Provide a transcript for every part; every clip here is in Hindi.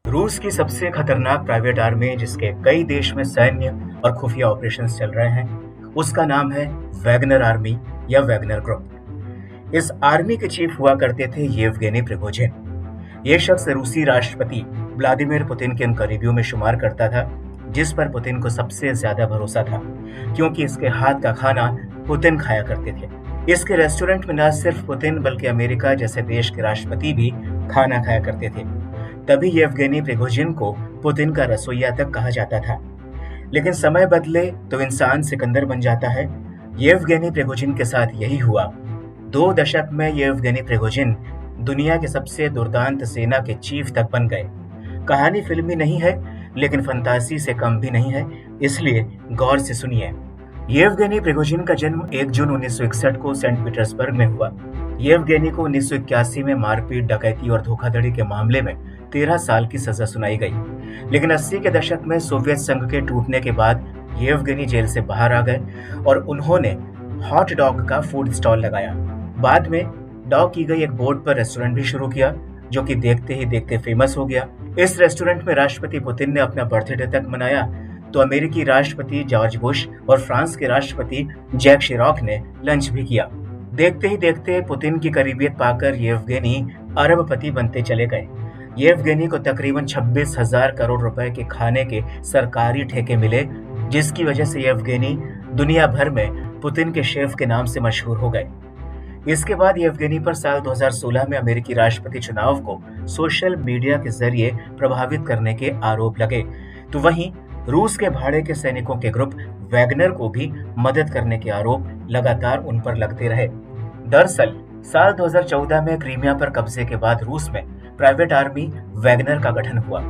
रूस की सबसे खतरनाक प्राइवेट आर्मी जिसके कई देश में सैन्य और खुफिया ऑपरेशंस चल रहे हैं, उसका नाम है वैगनर आर्मी या वैगनर ग्रुप। इस आर्मी के चीफ हुआ करते थे येवगेनी प्रिगोजिन। ये शख्स रूसी राष्ट्रपति व्लादिमीर पुतिन के उन करीबियों में शुमार करता था जिस पर पुतिन को सबसे ज्यादा भरोसा था, क्योंकि इसके हाथ का खाना पुतिन खाया करते थे। इसके रेस्टोरेंट में न सिर्फ पुतिन बल्कि अमेरिका जैसे देश के राष्ट्रपति भी खाना खाया करते थे। तभी येवगेनी प्रिगोजिन को पुतिन का रसोइया तक कहा जाता था। लेकिन समय बदले तो इंसान सिकंदर बन जाता है। येवगेनी प्रिगोजिन के साथ यही हुआ। 2 दशक में येवगेनी प्रिगोजिन दुनिया के सबसे दुर्दांत सेना के चीफ तक बन गए। कहानी फिल्मी नहीं है, लेकिन फंतासी से कम भी नहीं है, इसलिए गौर से सुनिए। येवगेनी प्रिगोजिन का जन्म 1 जून 1961 को सेंट पीटर्सबर्ग में हुआ। येवगेनी को 1981 में मारपीट, डकैती और धोखाधड़ी के मामले में 13 साल की सजा सुनाई गई। लेकिन 80 के दशक में सोवियत संघ के टूटने के बाद येवगेनी जेल से बाहर आ गए और उन्होंने हॉट डॉग का फूड स्टॉल लगाया। बाद में डॉग की गई एक बोर्ड पर रेस्टोरेंट भी शुरू किया, जो कि देखते ही देखते फेमस हो गया। इस रेस्टोरेंट में राष्ट्रपति पुतिन ने अपना बर्थडे तक मनाया, तो अमेरिकी राष्ट्रपति जॉर्ज बुश और फ्रांस के राष्ट्रपति जैक शिराक ने लंच भी किया। देखते ही देखते पुतिन की करीबियत पाकर येवगेनी अरबपति बनते चले गए। येवगेनी को तकरीबन 26,000 करोड़ रुपए के खाने के सरकारी ठेके मिले, जिसकी वजह से येवगेनी दुनिया भर में पुतिन के शेफ के नाम से मशहूर हो गए। इसके बाद येवगेनी पर साल 2016 में अमेरिकी राष्ट्रपति चुनाव को सोशल मीडिया के जरिए प्रभावित करने के आरोप लगे। तो वहीं रूस के भाड़े के सैनिकों के ग्रुप वैगनर को भी मदद करने के आरोप लगातार उन पर लगते रहे। दरअसल साल 2014 में क्रीमिया पर कब्जे के बाद रूस में प्राइवेट आर्मी वैगनर का गठन हुआ।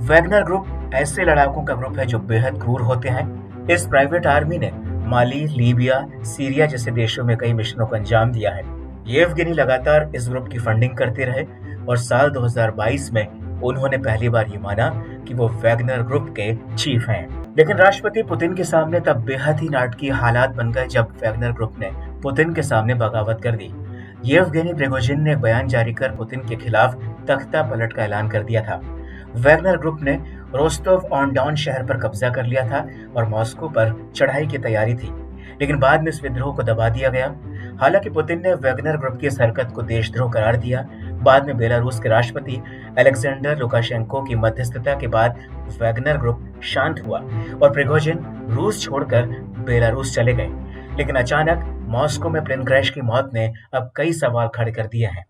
वैगनर ग्रुप ऐसे लड़ाकों का ग्रुप है जो बेहद क्रूर होते हैं। इस प्राइवेट आर्मी ने माली, लीबिया, सीरिया जैसे देशों में कई मिशनों को अंजाम दिया है। येवगेनी लगातार इस ग्रुप की फंडिंग करते रहे और साल 2022 में उन्होंने पहली बार ये माना कि वो वैगनर ग्रुप के चीफ हैं। लेकिन राष्ट्रपति पुतिन के सामने तब बेहद ही नाटकीय हालात बन गए जब वैगनर ग्रुप ने पुतिन के सामने बगावत कर दी। येवगेनी प्रिगोजिन ने बयान जारी कर पुतिन के खिलाफ तख्ता पलट का ऐलान कर दिया था। वैगनर ग्रुप ने रोस्टोव ऑन डॉन शहर पर कब्जा कर लिया था और मॉस्को पर चढ़ाई की तैयारी थी, लेकिन बाद में इस विद्रोह को दबा दिया गया। हालांकि पुतिन ने वैगनर ग्रुप की इस हरकत को देशद्रोह करार दिया। बाद में बेलारूस के राष्ट्रपति अलेक्जेंडर लुकाशेंको की मध्यस्थता के बाद वैगनर ग्रुप शांत हुआ और प्रिगोजिन रूस छोड़कर बेलारूस चले गए। लेकिन अचानक मॉस्को में प्लेन क्रैश की मौत ने अब कई सवाल खड़े कर दिए हैं।